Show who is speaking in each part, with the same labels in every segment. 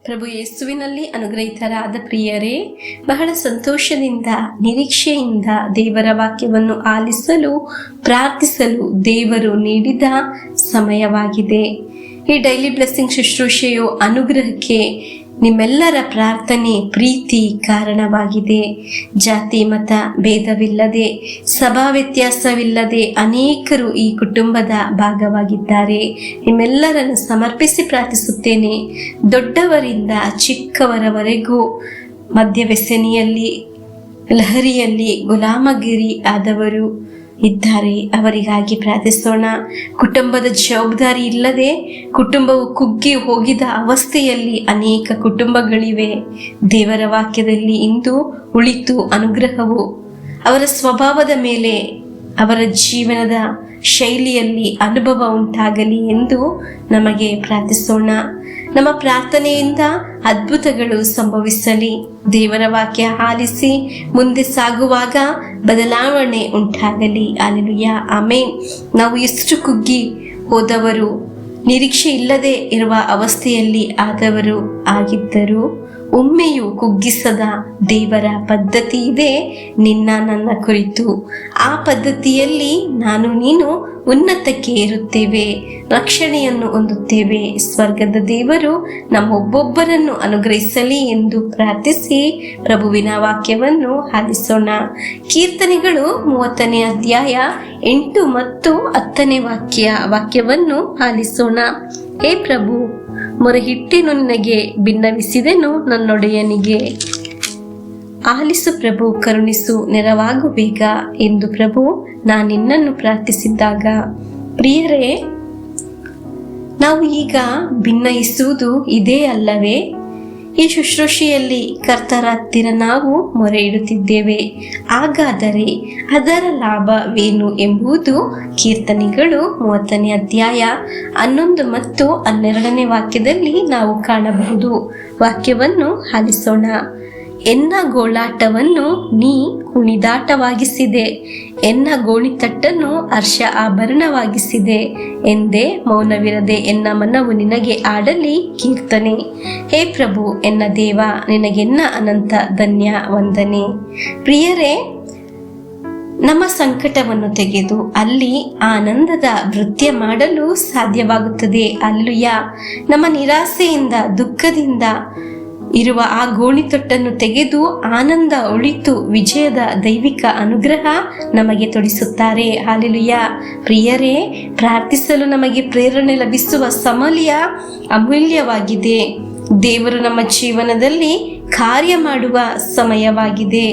Speaker 1: ಪ್ರಭು ಯೇಸುವಿನಲ್ಲಿ ಅನುಗ್ರಹಿತರಾದ ಪ್ರಿಯರೇ, ಬಹಳ ಸಂತೋಷದಿಂದ ನಿರೀಕ್ಷೆಯಿಂದ ದೇವರ ವಾಕ್ಯವನ್ನು ಆಲಿಸಲು ಪ್ರಾರ್ಥಿಸಲು ದೇವರು ನೀಡಿದ ಸಮಯವಾಗಿದೆ. ಈ ಡೈಲಿ ಬ್ಲೆಸ್ಸಿಂಗ್ ಶುಶ್ರೂಷೆಯು ಅನುಗ್ರಹಕ್ಕೆ ನಿಮ್ಮೆಲ್ಲರ ಪ್ರಾರ್ಥನೆ ಪ್ರೀತಿ ಕಾರಣವಾಗಿದೆ. ಜಾತಿ ಮತ ಭೇದವಿಲ್ಲದೆ, ಸಭಾ ವ್ಯತ್ಯಾಸವಿಲ್ಲದೆ ಅನೇಕರು ಈ ಕುಟುಂಬದ ಭಾಗವಾಗಿದ್ದಾರೆ. ನಿಮ್ಮೆಲ್ಲರನ್ನು ಸಮರ್ಪಿಸಿ ಪ್ರಾರ್ಥಿಸುತ್ತೇನೆ. ದೊಡ್ಡವರಿಂದ ಚಿಕ್ಕವರವರೆಗೂ ಮದ್ಯವ್ಯಸನಿಯಲ್ಲಿ, ಲಹರಿಯಲ್ಲಿ ಗುಲಾಮಗಿರಿ ಆದವರು ಇದ್ದಾರೆ. ಅವರಿಗಾಗಿ ಪ್ರಾರ್ಥಿಸೋಣ. ಕುಟುಂಬದ ಜವಾಬ್ದಾರಿ ಇಲ್ಲದೆ ಕುಟುಂಬವು ಕುಗ್ಗಿ ಹೋಗಿದ ಅವಸ್ಥೆಯಲ್ಲಿ ಅನೇಕ ಕುಟುಂಬಗಳಿವೆ. ದೇವರ ವಾಕ್ಯದಲ್ಲಿ ಇಂದು ಉಳಿತು ಅನುಗ್ರಹವು ಅವರ ಸ್ವಭಾವದ ಮೇಲೆ, ಅವರ ಜೀವನದ ಶೈಲಿಯಲ್ಲಿ ಅನುಭವ ಉಂಟಾಗಲಿ ಎಂದು ನಮಗೆ ಪ್ರಾರ್ಥಿಸೋಣ. ನಮ್ಮ ಪ್ರಾರ್ಥನೆಯಿಂದ ಅದ್ಭುತಗಳು ಸಂಭವಿಸಲಿ. ದೇವರ ವಾಕ್ಯ ಆಲಿಸಿ ಮುಂದೆ ಸಾಗುವಾಗ ಬದಲಾವಣೆ ಉಂಟಾಗಲಿ. Hallelujah, amen. ನಾವು ಎಷ್ಟು ಕುಗ್ಗಿ ಹೋದವರು, ನಿರೀಕ್ಷೆ ಇಲ್ಲದೆ ಇರುವ ಅವಸ್ಥೆಯಲ್ಲಿ ಆದವರು ಆಗಿದ್ದರು, ಒಮ್ಮೆಯೂ ಕುಗ್ಗಿಸದ ದೇವರ ಪದ್ಧತಿ ಇದೆ ನಿನ್ನ ನನ್ನ ಕುರಿತು. ಆ ಪದ್ಧತಿಯಲ್ಲಿ ನಾನು ನೀನು ಉನ್ನತಕ್ಕೆ ಏರುತ್ತೇವೆ, ರಕ್ಷಣೆಯನ್ನು ಹೊಂದುತ್ತೇವೆ. ಸ್ವರ್ಗದ ದೇವರು ನಮ್ಮೊಬ್ಬೊಬ್ಬರನ್ನು ಅನುಗ್ರಹಿಸಲಿ ಎಂದು ಪ್ರಾರ್ಥಿಸಿ ಪ್ರಭುವಿನ ವಾಕ್ಯವನ್ನು ಆಲಿಸೋಣ. ಕೀರ್ತನೆಗಳು 30ನೇ ಅಧ್ಯಾಯ 8 ಮತ್ತು 10ನೇ ವಾಕ್ಯವನ್ನು ಆಲಿಸೋಣ. ಹೇ ಪ್ರಭು, ಮೊರೆಹಿಟ್ಟೆನು ನಿನಗೆ, ಭಿನ್ನವಿಸಿದೆನು ನನ್ನೊಡೆಯನಿಗೆ. ಆಲಿಸು ಪ್ರಭು, ಕರುಣಿಸು, ನೆರವಾಗು ಬೇಗ ಎಂದು ಪ್ರಭು ನಾನು ನಿನ್ನನ್ನು ಪ್ರಾರ್ಥಿಸಿದ್ದಾಗ. ಪ್ರಿಯರೇ, ನಾವು ಈಗ ಭಿನ್ನಯಿಸುವುದು ಇದೇ ಅಲ್ಲವೇ? ಈ ಶುಶ್ರೂಷೆಯಲ್ಲಿ ಕರ್ತರ ಹತ್ತಿರ ನಾವು ಮೊರೆ ಇಡುತ್ತಿದ್ದೇವೆ. ಹಾಗಾದರೆ ಅದರ ಲಾಭವೇನು ಎಂಬುದು ಕೀರ್ತನೆಗಳು 30ನೇ ಅಧ್ಯಾಯ 11 ಮತ್ತು 12ನೇ ವಾಕ್ಯದಲ್ಲಿ ನಾವು ಕಾಣಬಹುದು. ವಾಕ್ಯವನ್ನು ಆಲಿಸೋಣ. ಎನ್ನ ಗೋಳಾಟವನ್ನು ನೀ ಕುಣಿದಾಟವಾಗಿಸಿದೆ, ಎನ್ನ ಗೋಣಿತಟ್ಟನ್ನು ಹರ್ಷ ಆಭರಣವಾಗಿಸಿದೆ ಎಂದೇ. ಮೌನವಿರದೆ ಎನ್ನ ಮನವು ನಿನಗೆ ಆಡಲಿ ಕೀರ್ತನೆ. ಹೇ ಪ್ರಭು, ಎನ್ನ ದೇವ, ನಿನಗೆನ್ನ ಅನಂತ ಧನ್ಯ ವಂದನೆ. ಪ್ರಿಯರೇ, ನಮ್ಮ ಸಂಕಟವನ್ನು ತೆಗೆದು ಅಲ್ಲಿ ಆನಂದದ ನೃತ್ಯ ಮಾಡಲು ಸಾಧ್ಯವಾಗುತ್ತದೆ. ಹಲ್ಲೆಲೂಯಾ. ನಮ್ಮ ನಿರಾಸೆಯಿಂದ, ದುಃಖದಿಂದ ಇರುವ ಆ ಗೋಣಿತೊಟ್ಟನ್ನು ತೆಗೆದು ಆನಂದ ಉಳಿತು ವಿಜಯದ ದೈವಿಕ ಅನುಗ್ರಹ ನಮಗೆ ತೊಡಿಸುತ್ತಾರೆ. ಹಲ್ಲೆಲೂಯಾ. ಪ್ರಿಯರೇ, ಪ್ರಾರ್ಥಿಸಲು ನಮಗೆ ಪ್ರೇರಣೆ ಲಭಿಸುವ ಸಮಯ ಅಮೂಲ್ಯವಾಗಿದೆ. ದೇವರು ನಮ್ಮ ಜೀವನದಲ್ಲಿ ಕಾರ್ಯ ಮಾಡುವ ಸಮಯವಾಗಿದೆ.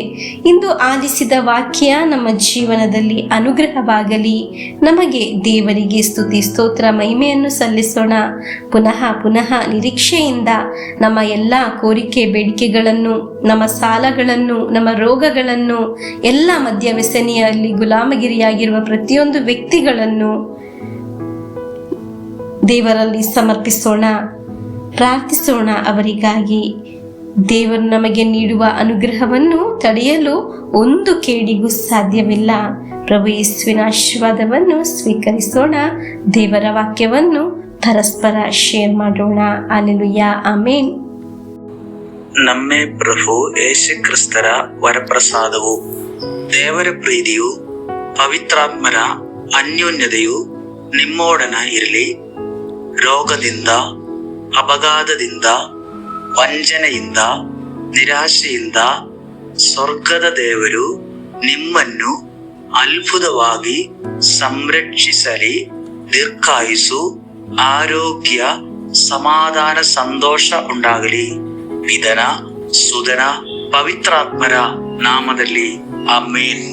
Speaker 1: ಇಂದು ಆಲಿಸಿದ ವಾಕ್ಯ ನಮ್ಮ ಜೀವನದಲ್ಲಿ ಅನುಗ್ರಹವಾಗಲಿ. ನಮಗೆ ದೇವರಿಗೆ ಸ್ತುತಿ ಸ್ತೋತ್ರ ಮಹಿಮೆಯನ್ನು ಸಲ್ಲಿಸೋಣ. ಪುನಃ ನಿರೀಕ್ಷೆಯಿಂದ ನಮ್ಮ ಎಲ್ಲ ಕೋರಿಕೆ ಬೇಡಿಕೆಗಳನ್ನು, ನಮ್ಮ ಸಾಲಗಳನ್ನು, ನಮ್ಮ ರೋಗಗಳನ್ನು, ಎಲ್ಲ ಮದ್ಯವ್ಯಸನಿಯಲ್ಲಿ ಗುಲಾಮಗಿರಿಯಾಗಿರುವ ಪ್ರತಿಯೊಂದು ವ್ಯಕ್ತಿಗಳನ್ನು ದೇವರಲ್ಲಿ ಸಮರ್ಪಿಸೋಣ. ಪ್ರಾರ್ಥಿಸೋಣ ಅವರಿಗಾಗಿ. ದೇವರು ನಮಗೆ ನೀಡುವ ಅನುಗ್ರಹವನ್ನು ತಡೆಯಲು ಒಂದು ಕೇಡಿಗೂ ಸಾಧ್ಯವಿಲ್ಲ. ಪ್ರಭು ಯೇಸುವಿನ ಆಶೀರ್ವಾದವನ್ನು ಸ್ವೀಕರಿಸೋಣ. ದೇವರ ವಾಕ್ಯವನ್ನು ಪರಸ್ಪರ ಶೇರ್ ಮಾಡೋಣ. Hallelujah, amen.
Speaker 2: ನಮ್ಮೇ ಪ್ರಭು ಯೇಸು ಕ್ರಿಸ್ತರ ವರಪ್ರಸಾದವು, ದೇವರ ಪ್ರೀತಿಯು, ಪವಿತ್ರಾತ್ಮರ ಅನ್ಯೋನ್ಯತೆಯು ನಿಮ್ಮೊಡನ ಇರಲಿ. ರೋಗದಿಂದ, ಅಪಘಾತದಿಂದ, ವಂಚನೆಯಿಂದ, ನಿರಾಶೆಯಿಂದ ಸ್ವರ್ಗದ ದೇವರು ನಿಮ್ಮನ್ನು ಅದ್ಭುತವಾಗಿ ಸಂರಕ್ಷಿಸಲಿ. ದೀರ್ಘಾಯುಸ್ಸು, ಆರೋಗ್ಯ, ಸಮಾಧಾನ, ಸಂತೋಷ ಉಂಟಾಗಲಿ. ಪಿತನ, ಸುತನ, ಪವಿತ್ರಾತ್ಮರ ನಾಮದಲ್ಲಿ ಆಮೆನ್.